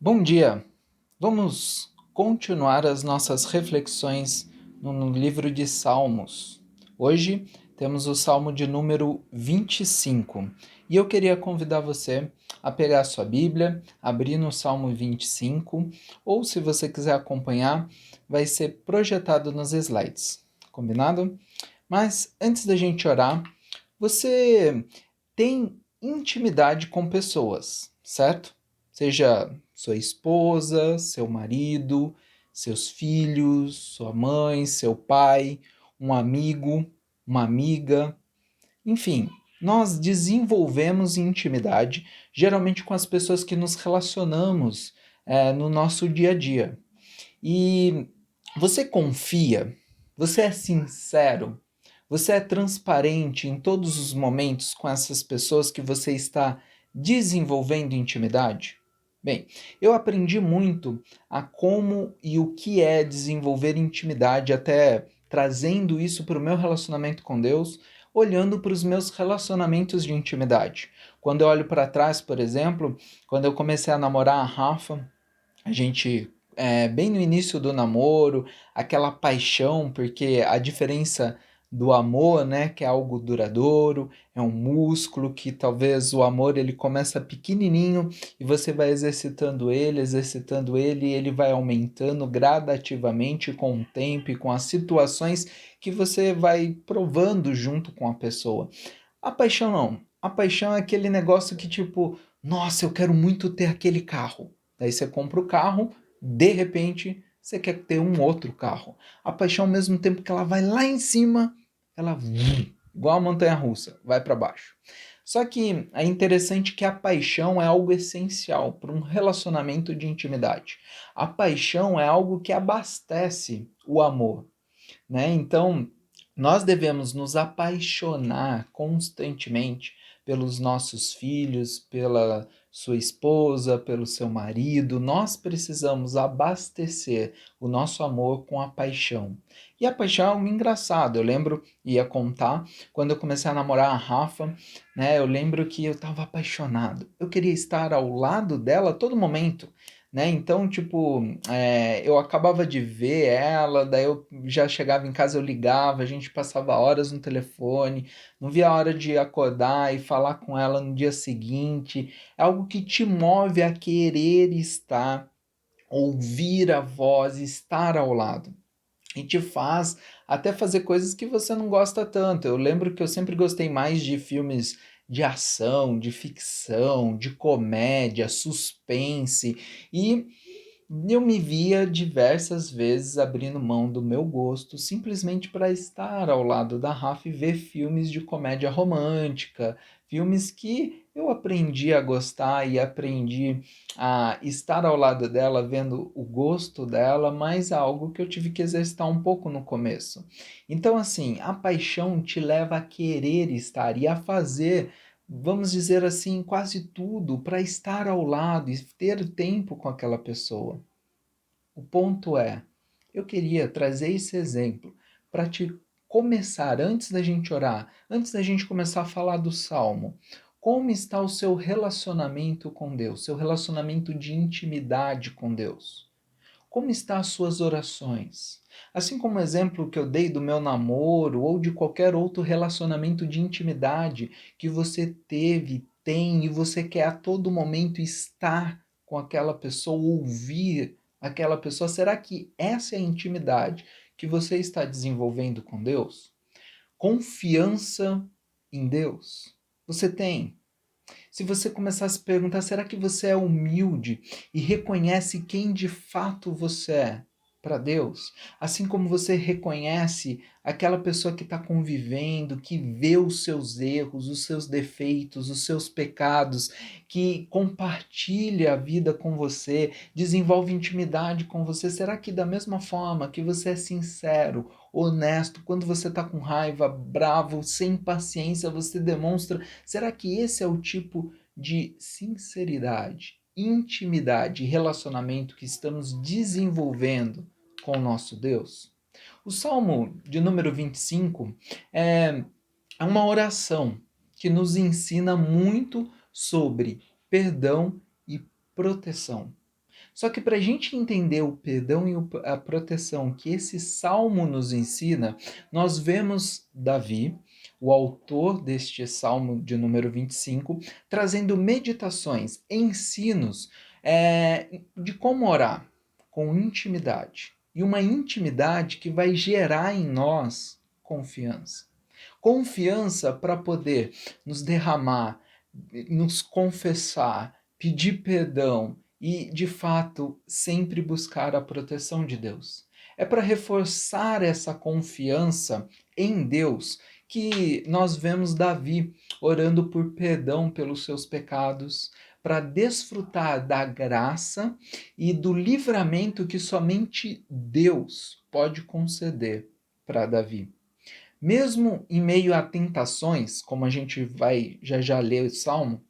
Bom dia! Vamos continuar as nossas reflexões no livro de Salmos. Hoje temos o Salmo de número 25 e eu queria convidar você a pegar a sua Bíblia, abrir no Salmo 25 ou, se você quiser acompanhar, vai ser projetado nos slides. Combinado? Mas antes da gente orar, você tem intimidade com pessoas, certo? Seja sua esposa, seu marido, seus filhos, sua mãe, seu pai, um amigo, uma amiga, enfim, nós desenvolvemos intimidade geralmente com as pessoas que nos relacionamos no nosso dia a dia. E você confia? Você é sincero? Você é transparente em todos os momentos com essas pessoas que você está desenvolvendo intimidade? Bem, eu aprendi muito a como e o que é desenvolver intimidade, até trazendo isso para o meu relacionamento com Deus, olhando para os meus relacionamentos de intimidade. Quando eu olho para trás, por exemplo, quando eu comecei a namorar a Rafa, a gente, bem no início do namoro, aquela paixão, porque a diferença do amor, né, que é algo duradouro, é um músculo que talvez o amor ele começa pequenininho e você vai exercitando ele, e ele vai aumentando gradativamente com o tempo e com as situações que você vai provando junto com a pessoa. A paixão não. A paixão é aquele negócio que tipo, nossa, eu quero muito ter aquele carro. Daí você compra o carro, de repente você quer ter um outro carro. A paixão, ao mesmo tempo que ela vai lá em cima, ela igual a montanha russa, vai para baixo. Só que é interessante que a paixão é algo essencial para um relacionamento de intimidade. A paixão é algo que abastece o amor, né? Então, nós devemos nos apaixonar constantemente pelos nossos filhos, pela sua esposa, pelo seu marido. Nós precisamos abastecer o nosso amor com a paixão. E a paixão é algo engraçado. Eu lembro, ia contar, quando eu comecei a namorar a Rafa, né? Eu lembro que eu estava apaixonado. Eu queria estar ao lado dela a todo momento, né? Então, tipo, eu acabava de ver ela, daí eu já chegava em casa, eu ligava, a gente passava horas no telefone, não via a hora de acordar e falar com ela no dia seguinte. É algo que te move a querer estar, ouvir a voz, estar ao lado. E te faz até fazer coisas que você não gosta tanto. Eu lembro que eu sempre gostei mais de filmes de ação, de ficção, de comédia, suspense, e eu me via diversas vezes abrindo mão do meu gosto simplesmente para estar ao lado da Rafa e ver filmes de comédia romântica, filmes que eu aprendi a gostar e aprendi a estar ao lado dela, vendo o gosto dela, mas é algo que eu tive que exercitar um pouco no começo. Então, assim, a paixão te leva a querer estar e a fazer, vamos dizer assim, quase tudo para estar ao lado e ter tempo com aquela pessoa. O ponto é, eu queria trazer esse exemplo para te começar, antes da gente orar, antes da gente começar a falar do salmo. Como está o seu relacionamento com Deus, seu relacionamento de intimidade com Deus? Como estão as suas orações? Assim como o exemplo que eu dei do meu namoro ou de qualquer outro relacionamento de intimidade que você teve, tem e você quer a todo momento estar com aquela pessoa, ouvir aquela pessoa, será que essa é a intimidade que você está desenvolvendo com Deus? Confiança em Deus? Você tem? Se você começar a se perguntar, será que você é humilde e reconhece quem de fato você é para Deus? Assim como você reconhece aquela pessoa que está convivendo, que vê os seus erros, os seus defeitos, os seus pecados, que compartilha a vida com você, desenvolve intimidade com você, será que da mesma forma que você é sincero, honesto, quando você está com raiva, bravo, sem paciência, você demonstra. Será que esse é o tipo de sinceridade, intimidade e relacionamento que estamos desenvolvendo com o nosso Deus? O Salmo de número 25 é uma oração que nos ensina muito sobre perdão e proteção. Só que para a gente entender o perdão e a proteção que esse salmo nos ensina, nós vemos Davi, o autor deste salmo de número 25, trazendo meditações, ensinos de como orar com intimidade. E uma intimidade que vai gerar em nós confiança. Confiança para poder nos derramar, nos confessar, pedir perdão e, de fato, sempre buscar a proteção de Deus. É para reforçar essa confiança em Deus que nós vemos Davi orando por perdão pelos seus pecados, para desfrutar da graça e do livramento que somente Deus pode conceder para Davi. Mesmo em meio a tentações, como a gente vai já ler o Salmo,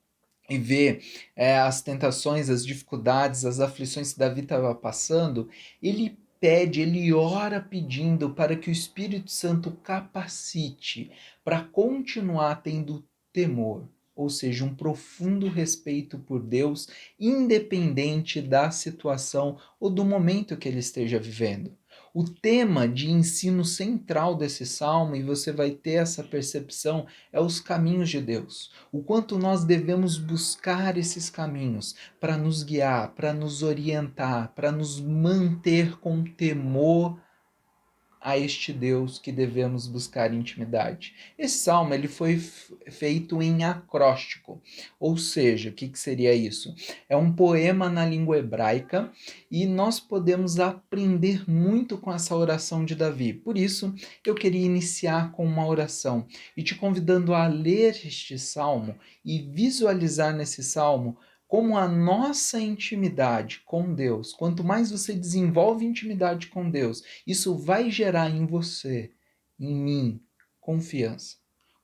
e ver as tentações, as dificuldades, as aflições que Davi estava passando, ele pede, ele ora pedindo para que o Espírito Santo capacite para continuar tendo temor, ou seja, um profundo respeito por Deus, independente da situação ou do momento que ele esteja vivendo. O tema de ensino central desse salmo, e você vai ter essa percepção, é os caminhos de Deus. O quanto nós devemos buscar esses caminhos para nos guiar, para nos orientar, para nos manter com temor a este Deus que devemos buscar intimidade. Esse salmo ele foi feito em acróstico, ou seja, o que seria isso? É um poema na língua hebraica e nós podemos aprender muito com essa oração de Davi. Por isso, eu queria iniciar com uma oração e te convidando a ler este salmo e visualizar nesse salmo como a nossa intimidade com Deus, quanto mais você desenvolve intimidade com Deus, isso vai gerar em você, em mim, confiança.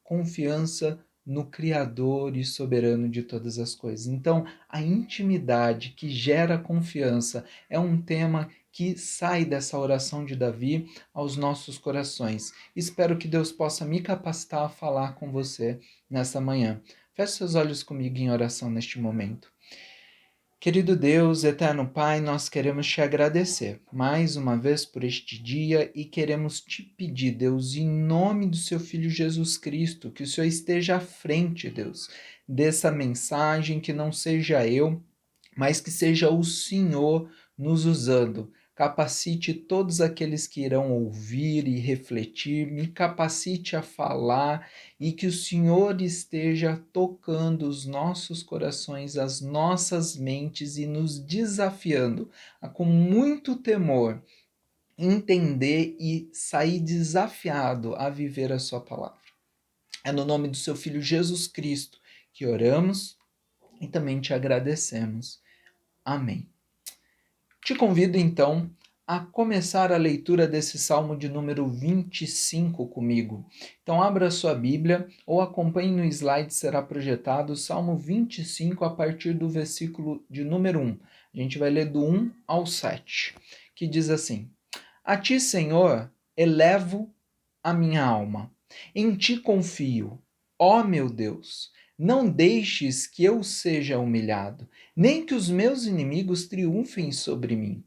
Confiança no Criador e soberano de todas as coisas. Então, a intimidade que gera confiança é um tema que sai dessa oração de Davi aos nossos corações. Espero que Deus possa me capacitar a falar com você nessa manhã. Feche seus olhos comigo em oração neste momento. Querido Deus, eterno Pai, nós queremos te agradecer mais uma vez por este dia e queremos te pedir, Deus, em nome do seu Filho Jesus Cristo, que o Senhor esteja à frente, Deus, dessa mensagem, que não seja eu, mas que seja o Senhor nos usando. Capacite todos aqueles que irão ouvir e refletir, me capacite a falar e que o Senhor esteja tocando os nossos corações, as nossas mentes e nos desafiando a, com muito temor, entender e sair desafiado a viver a Sua palavra. É no nome do Seu Filho Jesus Cristo que oramos e também te agradecemos. Amém. Te convido então a começar a leitura desse salmo de número 25 comigo. Então abra sua Bíblia ou acompanhe no slide, será projetado o salmo 25 a partir do versículo de número 1. A gente vai ler do 1 ao 7, que diz assim: A ti, Senhor, elevo a minha alma. Em ti confio, ó meu Deus. Não deixes que eu seja humilhado, nem que os meus inimigos triunfem sobre mim.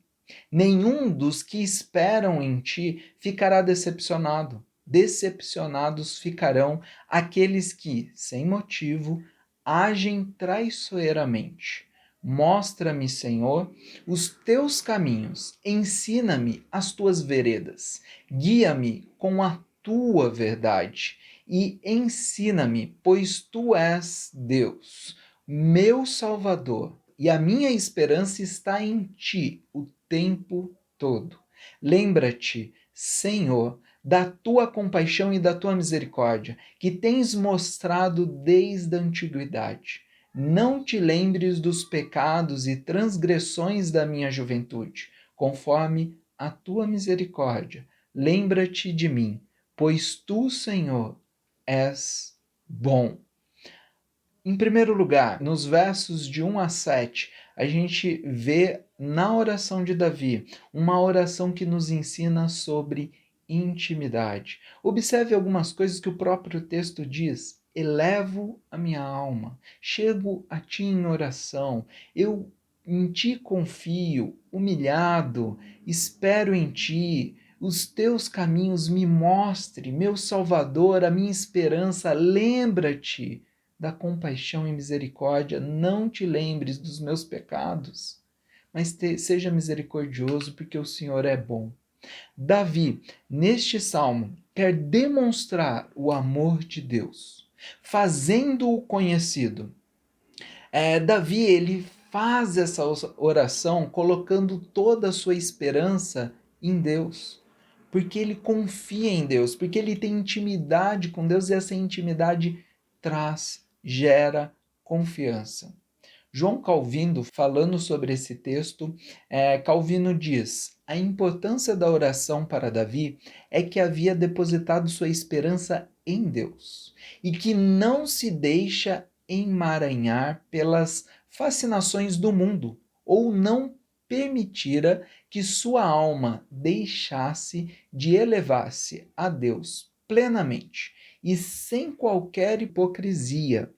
Nenhum dos que esperam em ti ficará decepcionado. Decepcionados ficarão aqueles que, sem motivo, agem traiçoeiramente. Mostra-me, Senhor, os teus caminhos, ensina-me as tuas veredas, guia-me com a tua verdade e ensina-me, pois tu és Deus, meu Salvador, e a minha esperança está em ti o tempo todo. Lembra-te, Senhor, da tua compaixão e da tua misericórdia, que tens mostrado desde a antiguidade. Não te lembres dos pecados e transgressões da minha juventude, conforme a tua misericórdia. Lembra-te de mim, pois tu, Senhor, és bom. Em primeiro lugar, nos versos de 1 a 7, a gente vê na oração de Davi uma oração que nos ensina sobre intimidade. Observe algumas coisas que o próprio texto diz. Elevo a minha alma, chego a ti em oração, eu em ti confio, humilhado, espero em ti, os teus caminhos me mostre, meu Salvador, a minha esperança, lembra-te da compaixão e misericórdia, não te lembres dos meus pecados, mas seja misericordioso, porque o Senhor é bom. Davi, neste salmo, quer demonstrar o amor de Deus, fazendo-o conhecido. Davi, ele faz essa oração colocando toda a sua esperança em Deus, porque ele confia em Deus, porque ele tem intimidade com Deus e essa intimidade gera confiança. João Calvino, falando sobre esse texto, Calvino diz: a importância da oração para Davi é que havia depositado sua esperança em Deus e que não se deixa emaranhar pelas fascinações do mundo ou não permitira que sua alma deixasse de elevar-se a Deus plenamente e sem qualquer hipocrisia.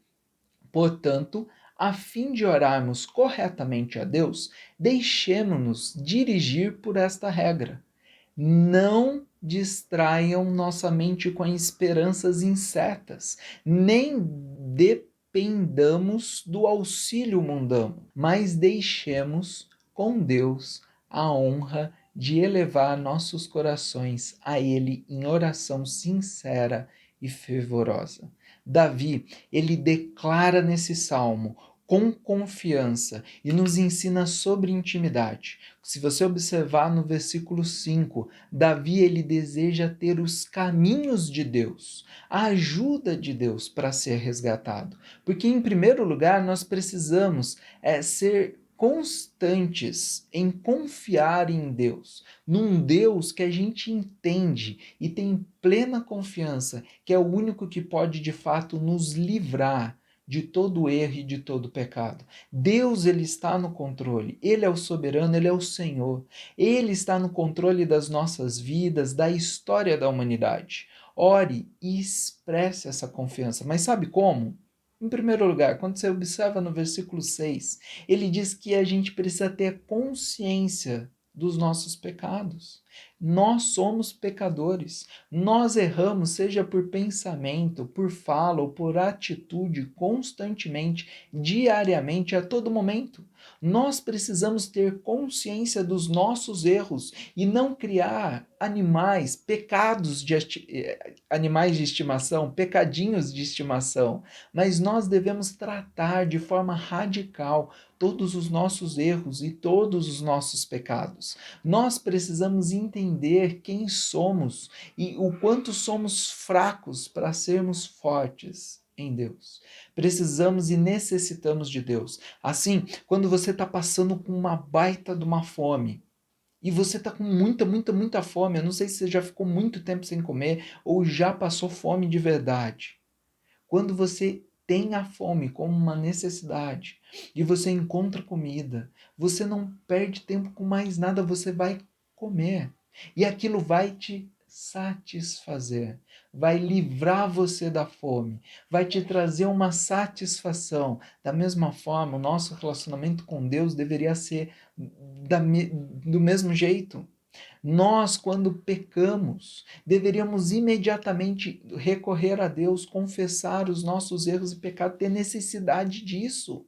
Portanto, a fim de orarmos corretamente a Deus, deixemos-nos dirigir por esta regra. Não distraiam nossa mente com esperanças incertas, nem dependamos do auxílio mundano, mas deixemos com Deus a honra de elevar nossos corações a Ele em oração sincera e fervorosa. Davi, ele declara nesse salmo com confiança e nos ensina sobre intimidade. Se você observar no versículo 5, Davi ele deseja ter os caminhos de Deus, a ajuda de Deus para ser resgatado. Porque, em primeiro lugar, nós precisamos ser constantes em confiar em Deus, num Deus que a gente entende e tem plena confiança, que é o único que pode de fato nos livrar de todo erro e de todo pecado. Deus, ele está no controle, ele é o soberano, ele é o Senhor. Ele está no controle das nossas vidas, da história da humanidade. Ore e expresse essa confiança. Mas sabe como? Em primeiro lugar, quando você observa no versículo 6, ele diz que a gente precisa ter consciência dos nossos pecados. Nós somos pecadores. Nós erramos, seja por pensamento, por fala ou por atitude, constantemente, diariamente, a todo momento. Nós precisamos ter consciência dos nossos erros e não criar animais, animais de estimação, pecadinhos de estimação, mas nós devemos tratar de forma radical todos os nossos erros e todos os nossos pecados. Nós precisamos entender quem somos e o quanto somos fracos para sermos fortes em Deus. Precisamos e necessitamos de Deus. Assim, quando você está passando com uma baita de uma fome, e você está com muita fome, eu não sei se você já ficou muito tempo sem comer ou já passou fome de verdade. Quando você tem a fome como uma necessidade e você encontra comida, você não perde tempo com mais nada, você vai comer. E aquilo vai te satisfazer, vai livrar você da fome, vai te trazer uma satisfação. Da mesma forma, o nosso relacionamento com Deus deveria ser do mesmo jeito. Nós, quando pecamos, deveríamos imediatamente recorrer a Deus, confessar os nossos erros e pecados, ter necessidade disso.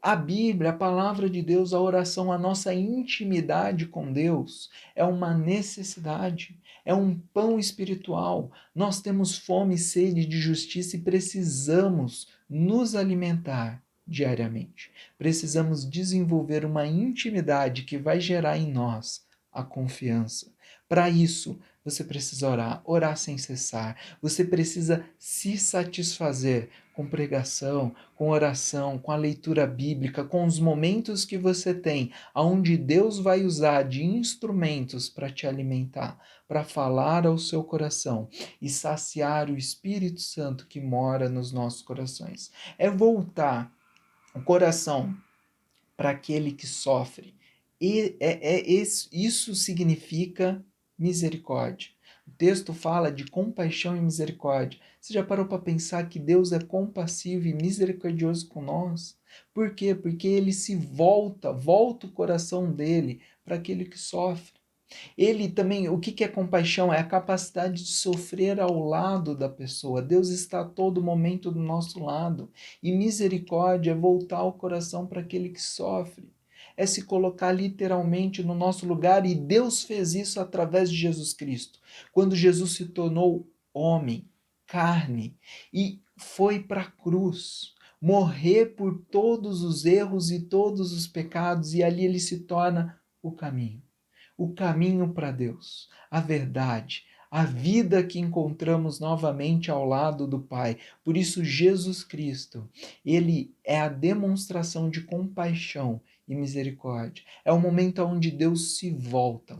A Bíblia, a palavra de Deus, a oração, a nossa intimidade com Deus é uma necessidade, é um pão espiritual. Nós temos fome e sede de justiça e precisamos nos alimentar diariamente. Precisamos desenvolver uma intimidade que vai gerar em nós a confiança. Para isso, você precisa orar sem cessar. Você precisa se satisfazer com pregação, com oração, com a leitura bíblica, com os momentos que você tem, onde Deus vai usar de instrumentos para te alimentar, para falar ao seu coração e saciar o Espírito Santo que mora nos nossos corações. É voltar o coração para aquele que sofre. Isso significa misericórdia. O texto fala de compaixão e misericórdia. Você já parou para pensar que Deus é compassivo e misericordioso com nós? Por quê? Porque ele se volta o coração dele para aquele que sofre. Ele também, o que é compaixão? É a capacidade de sofrer ao lado da pessoa. Deus está a todo momento do nosso lado. E misericórdia é voltar o coração para aquele que sofre. É se colocar literalmente no nosso lugar, e Deus fez isso através de Jesus Cristo. Quando Jesus se tornou homem, carne, e foi para a cruz, morrer por todos os erros e todos os pecados, e ali ele se torna o caminho para Deus, a verdade, a vida que encontramos novamente ao lado do Pai. Por isso, Jesus Cristo, ele é a demonstração de compaixão e misericórdia. É o momento onde Deus se volta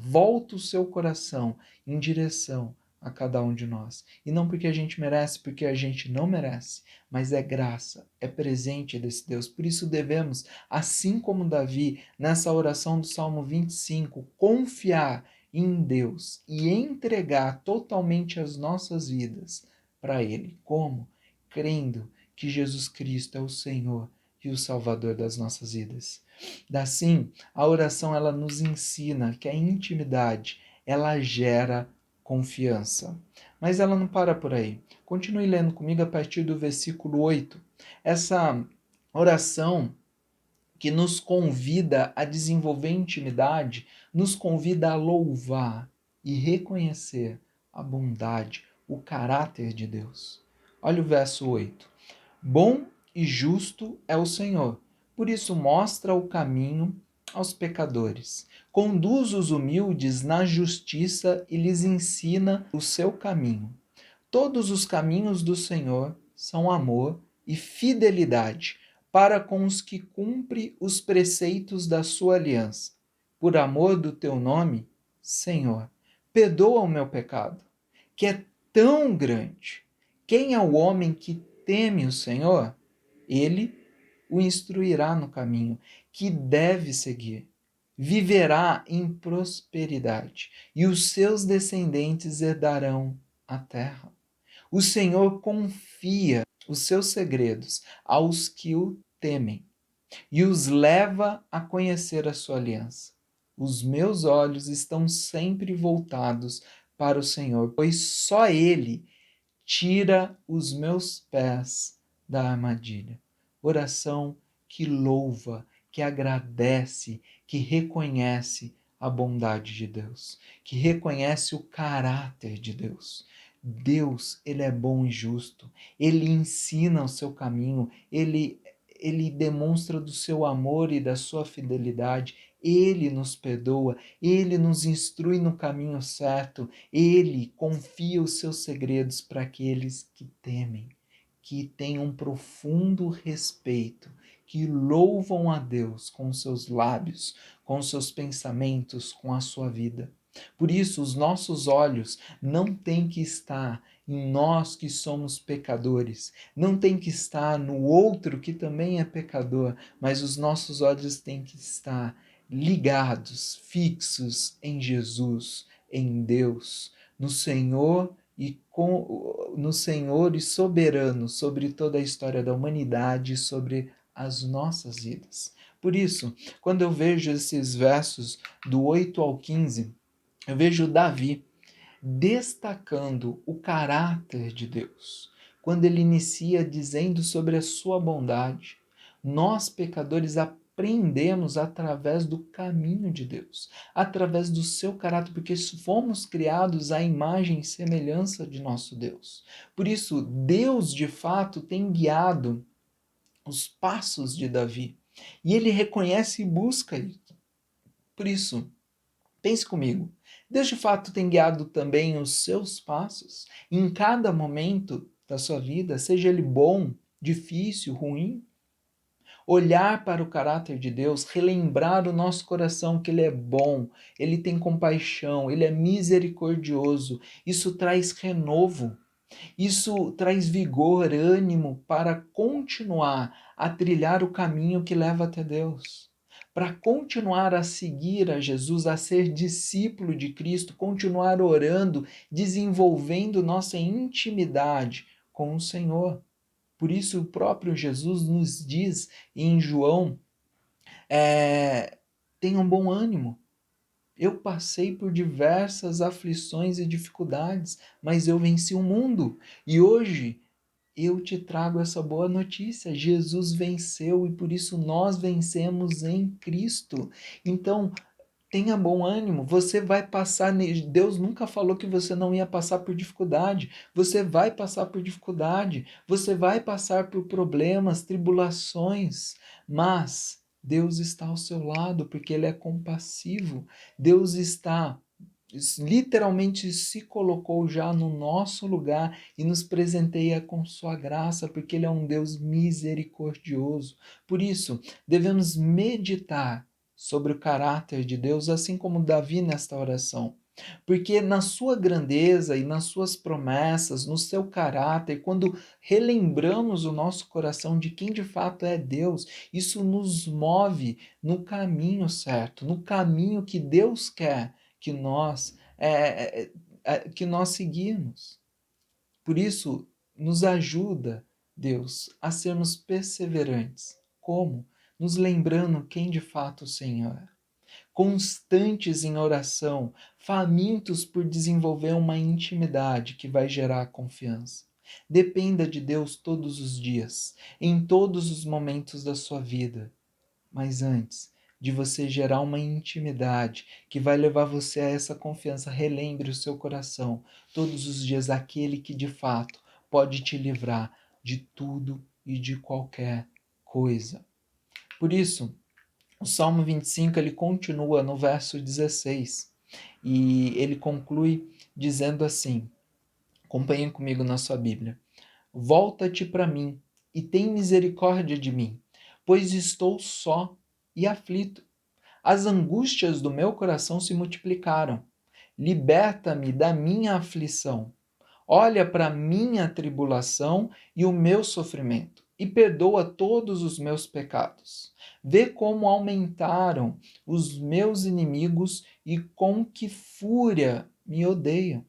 o seu coração em direção a cada um de nós. E não porque a gente merece, porque a gente não merece, mas é graça, é presente desse Deus. Por isso devemos, assim como Davi, nessa oração do Salmo 25, confiar em Deus e entregar totalmente as nossas vidas para Ele. Como? Crendo que Jesus Cristo é o Senhor e o Salvador das nossas vidas. Assim, a oração ela nos ensina que a intimidade ela gera confiança. Mas ela não para por aí. Continue lendo comigo a partir do versículo 8. Essa oração que nos convida a desenvolver intimidade, nos convida a louvar e reconhecer a bondade, o caráter de Deus. Olha o verso 8. Bom e justo é o Senhor, por isso mostra o caminho aos pecadores. Conduz os humildes na justiça e lhes ensina o seu caminho. Todos os caminhos do Senhor são amor e fidelidade para com os que cumprem os preceitos da sua aliança. Por amor do teu nome, Senhor, perdoa o meu pecado, que é tão grande. Quem é o homem que teme o Senhor? Ele o instruirá no caminho que deve seguir. Viverá em prosperidade e os seus descendentes herdarão a terra. O Senhor confia os seus segredos aos que o temem e os leva a conhecer a sua aliança. Os meus olhos estão sempre voltados para o Senhor, pois só Ele tira os meus pés da armadilha. Oração que louva, que agradece, que reconhece a bondade de Deus, que reconhece o caráter de Deus. Deus, ele é bom e justo. Ele ensina o seu caminho, ele demonstra do seu amor e da sua fidelidade. Ele nos perdoa, ele nos instrui no caminho certo, ele confia os seus segredos para aqueles que temem, que têm um profundo respeito, que louvam a Deus com seus lábios, com seus pensamentos, com a sua vida. Por isso, os nossos olhos não têm que estar em nós que somos pecadores, não tem que estar no outro que também é pecador, mas os nossos olhos têm que estar ligados, fixos em Jesus, em Deus, no Senhor no Senhor e soberano sobre toda a história da humanidade, sobre as nossas vidas. Por isso, quando eu vejo esses versos do 8 ao 15, eu vejo Davi destacando o caráter de Deus. Quando ele inicia dizendo sobre a sua bondade, nós pecadores aprendemos através do caminho de Deus, através do seu caráter, porque fomos criados à imagem e semelhança de nosso Deus. Por isso, Deus de fato tem guiado os passos de Davi e ele reconhece e busca isso. Por isso, pense comigo. Deus de fato tem guiado também os seus passos em cada momento da sua vida, seja ele bom, difícil, ruim. Olhar para o caráter de Deus, relembrar o nosso coração que Ele é bom, Ele tem compaixão, Ele é misericordioso. Isso traz renovo, isso traz vigor, ânimo para continuar a trilhar o caminho que leva até Deus. Para continuar a seguir a Jesus, a ser discípulo de Cristo, continuar orando, desenvolvendo nossa intimidade com o Senhor. Por isso o próprio Jesus nos diz em João, tenham bom ânimo. Eu passei por diversas aflições e dificuldades, mas eu venci o mundo. E hoje eu te trago essa boa notícia. Jesus venceu e por isso nós vencemos em Cristo. Então, tenha bom ânimo, você vai passar. Deus nunca falou que você não ia passar por dificuldade. Você vai passar por dificuldade, você vai passar por problemas, tribulações, mas Deus está ao seu lado porque Ele é compassivo. Deus está literalmente se colocou já no nosso lugar e nos presenteia com sua graça, porque Ele é um Deus misericordioso. Por isso, devemos meditar sobre o caráter de Deus, assim como Davi nesta oração. Porque na sua grandeza e nas suas promessas, no seu caráter, quando relembramos o nosso coração de quem de fato é Deus, isso nos move no caminho certo, no caminho que Deus quer que nós seguimos. Por isso, nos ajuda, Deus, a sermos perseverantes. Como? Nos lembrando quem de fato o Senhor é. Constantes em oração, famintos por desenvolver uma intimidade que vai gerar confiança. Dependa de Deus todos os dias, em todos os momentos da sua vida. Mas antes de você gerar uma intimidade que vai levar você a essa confiança, relembre o seu coração todos os dias aquele que de fato pode te livrar de tudo e de qualquer coisa. Por isso, o Salmo 25 ele continua no verso 16 e ele conclui dizendo assim: acompanhem comigo na sua Bíblia. Volta-te para mim e tem misericórdia de mim, pois estou só e aflito. As angústias do meu coração se multiplicaram. Liberta-me da minha aflição. Olha para a minha tribulação e o meu sofrimento, e perdoa todos os meus pecados. Vê como aumentaram os meus inimigos e com que fúria me odeiam.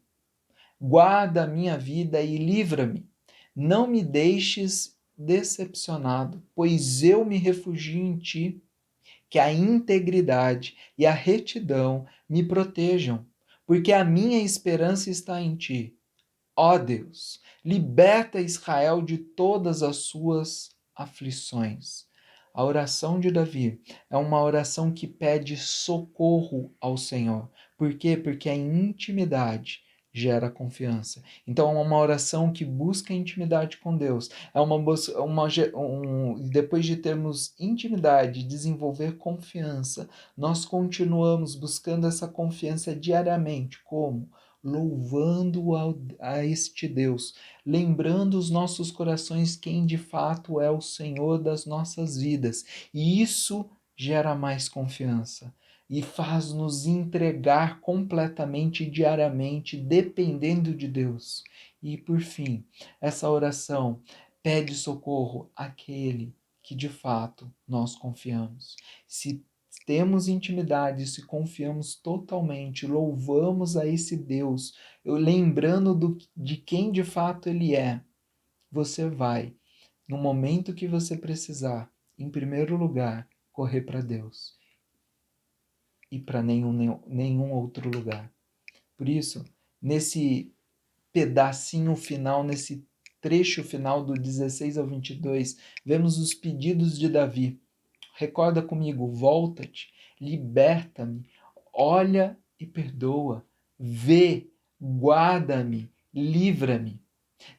Guarda a minha vida e livra-me. Não me deixes decepcionado, pois eu me refugio em ti. Que a integridade e a retidão me protejam, porque a minha esperança está em ti. Ó Deus, liberta Israel de todas as suas aflições. A oração de Davi é uma oração que pede socorro ao Senhor. Por quê? Porque a intimidade gera confiança. Então é uma oração que busca intimidade com Deus. Depois de termos intimidade, desenvolver confiança, nós continuamos buscando essa confiança diariamente. Como? Louvando a este Deus, lembrando os nossos corações quem de fato é o Senhor das nossas vidas. E isso gera mais confiança e faz-nos entregar completamente diariamente, dependendo de Deus. E por fim, essa oração pede socorro àquele que de fato nós confiamos. Se temos intimidade, se confiamos totalmente, louvamos a esse Deus, lembrando de quem de fato Ele é, você vai, no momento que você precisar, em primeiro lugar, correr para Deus e para nenhum outro lugar. Por isso, nesse pedacinho final, nesse trecho final do 16 ao 22, vemos os pedidos de Davi. Recorda comigo, volta-te, liberta-me, olha e perdoa, vê, guarda-me, livra-me.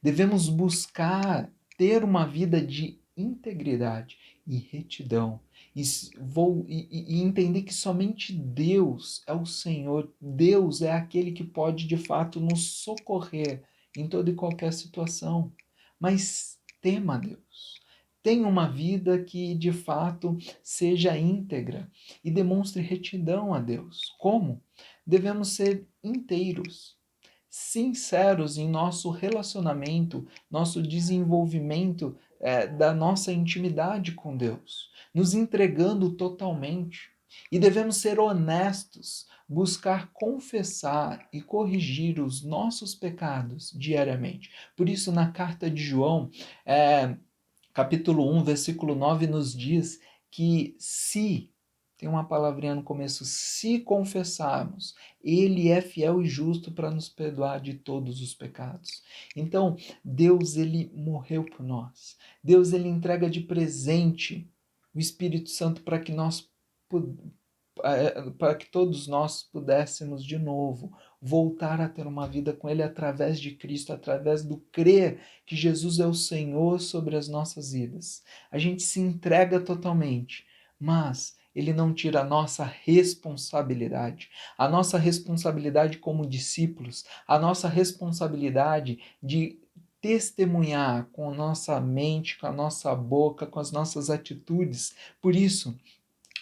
Devemos buscar ter uma vida de integridade e retidão e entender que somente Deus é o Senhor, Deus é aquele que pode de fato nos socorrer em toda e qualquer situação. Mas tema a Deus. Tenha uma vida que de fato seja íntegra e demonstre retidão a Deus. Como? Devemos ser inteiros, sinceros em nosso relacionamento, nosso desenvolvimento da nossa intimidade com Deus, nos entregando totalmente. E devemos ser honestos, buscar confessar e corrigir os nossos pecados diariamente. Por isso, na carta de João, capítulo 1, versículo 9, nos diz que se, tem uma palavrinha no começo, se confessarmos, ele é fiel e justo para nos perdoar de todos os pecados. Então, Deus, ele morreu por nós. Deus, ele entrega de presente o Espírito Santo para que todos nós pudéssemos de novo voltar a ter uma vida com Ele através de Cristo, através do crer que Jesus é o Senhor sobre as nossas vidas. A gente se entrega totalmente, mas Ele não tira a nossa responsabilidade como discípulos, a nossa responsabilidade de testemunhar com a nossa mente, com a nossa boca, com as nossas atitudes. Por isso,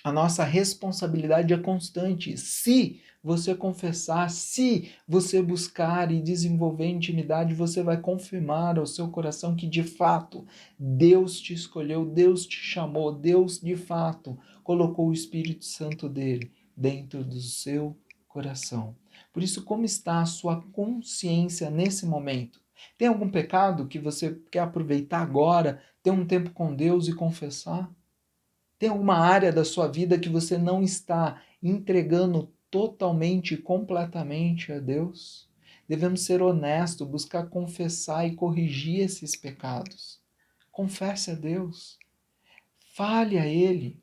a nossa responsabilidade é constante. Se você confessar, se você buscar e desenvolver intimidade, você vai confirmar ao seu coração que de fato Deus te escolheu, Deus te chamou, Deus de fato colocou o Espírito Santo dele dentro do seu coração. Por isso, como está a sua consciência nesse momento? Tem algum pecado que você quer aproveitar agora, ter um tempo com Deus e confessar? Tem alguma área da sua vida que você não está entregando totalmente e completamente a Deus? Devemos ser honestos, buscar confessar e corrigir esses pecados. Confesse a Deus. Fale a Ele.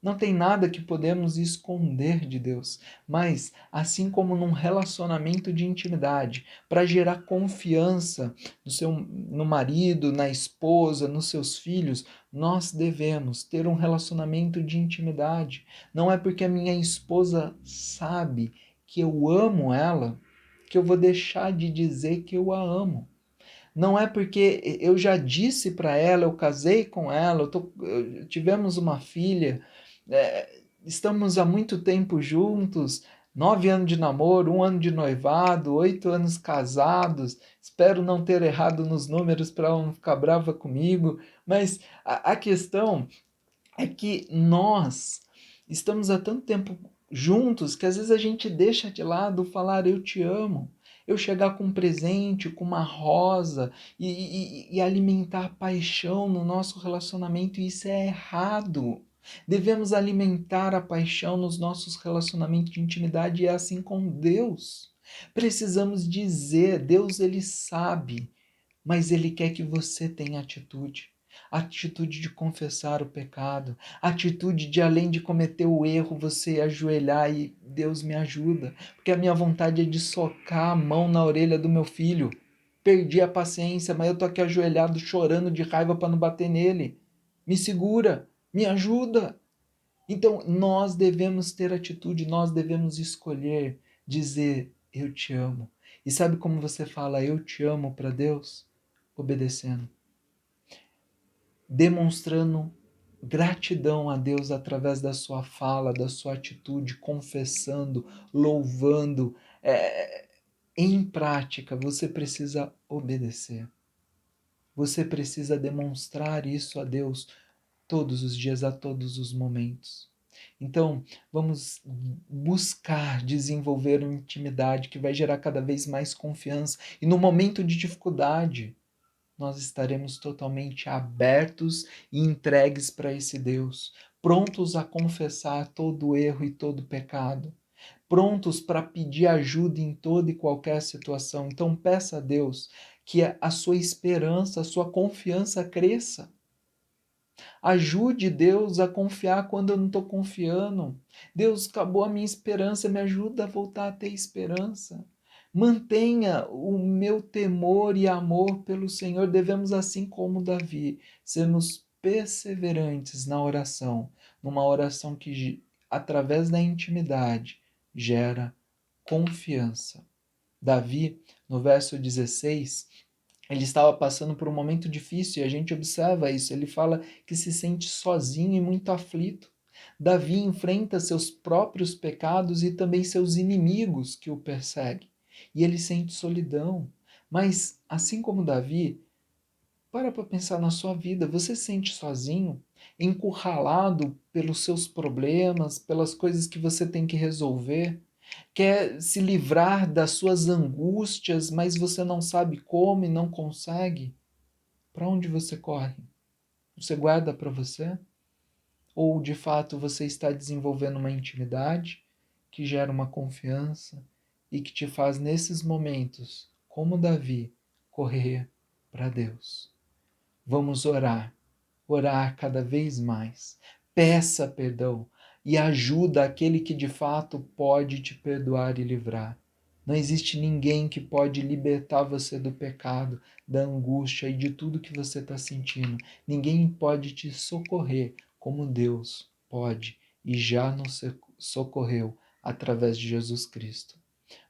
Não tem nada que podemos esconder de Deus, mas assim como num relacionamento de intimidade, para gerar confiança no marido, na esposa, nos seus filhos, nós devemos ter um relacionamento de intimidade. Não é porque a minha esposa sabe que eu amo ela que eu vou deixar de dizer que eu a amo. Não é porque eu já disse para ela, eu casei com ela, tivemos uma filha, estamos há muito tempo juntos, 9 anos de namoro, 1 ano de noivado, 8 anos casados. Espero não ter errado nos números para ela não ficar brava comigo, mas a questão é que nós estamos há tanto tempo juntos que às vezes a gente deixa de lado falar eu te amo. Eu chegar com um presente, com uma rosa e alimentar paixão no nosso relacionamento, e isso é errado. Devemos alimentar a paixão nos nossos relacionamentos de intimidade e é assim com Deus. Precisamos dizer, Deus ele sabe, mas ele quer que você tenha atitude. Atitude de confessar o pecado, atitude de além de cometer o erro, você ajoelhar e Deus me ajuda, porque a minha vontade é de socar a mão na orelha do meu filho. Perdi a paciência, mas eu tô aqui ajoelhado chorando de raiva para não bater nele. Me segura, me ajuda. Então, nós devemos ter atitude, nós devemos escolher dizer eu te amo. E sabe como você fala eu te amo para Deus? Obedecendo, demonstrando gratidão a Deus através da sua fala, da sua atitude, confessando, louvando. Em prática, você precisa obedecer. Você precisa demonstrar isso a Deus todos os dias, a todos os momentos. Então, vamos buscar desenvolver uma intimidade que vai gerar cada vez mais confiança. E no momento de dificuldade, nós estaremos totalmente abertos e entregues para esse Deus, prontos a confessar todo erro e todo pecado, prontos para pedir ajuda em toda e qualquer situação. Então, peça a Deus que a sua esperança, a sua confiança cresça. Ajude Deus a confiar quando eu não estou confiando. Deus, acabou a minha esperança, me ajuda a voltar a ter esperança. Mantenha o meu temor e amor pelo Senhor. Devemos, assim como Davi, sermos perseverantes na oração, numa oração que, através da intimidade, gera confiança. Davi, no verso 16, ele estava passando por um momento difícil e a gente observa isso. Ele fala que se sente sozinho e muito aflito. Davi enfrenta seus próprios pecados e também seus inimigos que o perseguem. E ele sente solidão. Mas, assim como Davi, para pensar na sua vida. Você se sente sozinho? encurralado pelos seus problemas, pelas coisas que você tem que resolver, quer se livrar das suas angústias, mas você não sabe como e não consegue? Para onde você corre? Você guarda para você? Ou de fato você está desenvolvendo uma intimidade que gera uma confiança e que te faz nesses momentos, como Davi, correr para Deus? Vamos orar cada vez mais. Peça perdão e ajuda aquele que de fato pode te perdoar e livrar. Não existe ninguém que pode libertar você do pecado, da angústia e de tudo que você está sentindo. Ninguém pode te socorrer como Deus pode e já nos socorreu através de Jesus Cristo.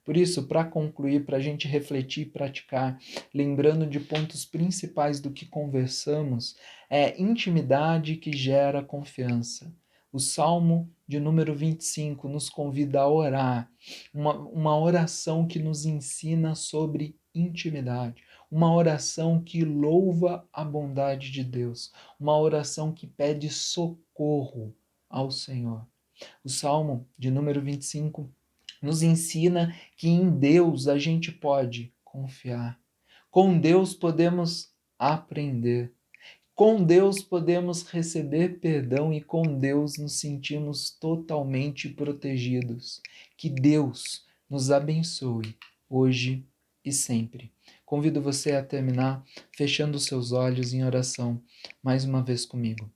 Por isso, para concluir, para a gente refletir e praticar, lembrando de pontos principais do que conversamos, é intimidade que gera confiança. O Salmo de número 25 nos convida a orar, uma oração que nos ensina sobre intimidade, uma oração que louva a bondade de Deus, uma oração que pede socorro ao Senhor. O Salmo de número 25 nos ensina que em Deus a gente pode confiar. Com Deus podemos aprender. Com Deus podemos receber perdão e com Deus nos sentimos totalmente protegidos. Que Deus nos abençoe hoje e sempre. Convido você a terminar fechando seus olhos em oração mais uma vez comigo.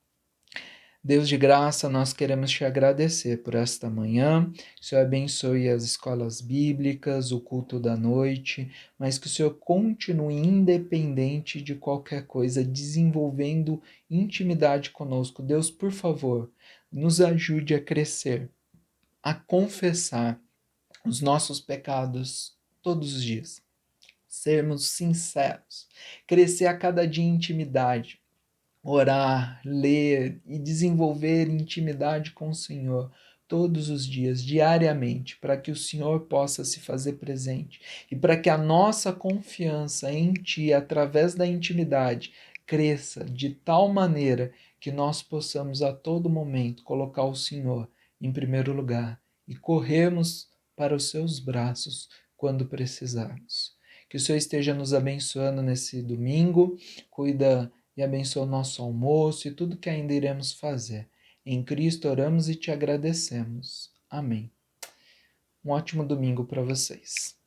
Deus de graça, nós queremos te agradecer por esta manhã. Que o Senhor abençoe as escolas bíblicas, o culto da noite, mas que o Senhor continue independente de qualquer coisa, desenvolvendo intimidade conosco. Deus, por favor, nos ajude a crescer, a confessar os nossos pecados todos os dias. Sermos sinceros, crescer a cada dia em intimidade, orar, ler e desenvolver intimidade com o Senhor todos os dias, diariamente, para que o Senhor possa se fazer presente e para que a nossa confiança em Ti, através da intimidade, cresça de tal maneira que nós possamos a todo momento colocar o Senhor em primeiro lugar e corrermos para os Seus braços quando precisarmos. Que o Senhor esteja nos abençoando nesse domingo, cuida e abençoa o nosso almoço e tudo que ainda iremos fazer. Em Cristo oramos e te agradecemos. Amém. Um ótimo domingo para vocês.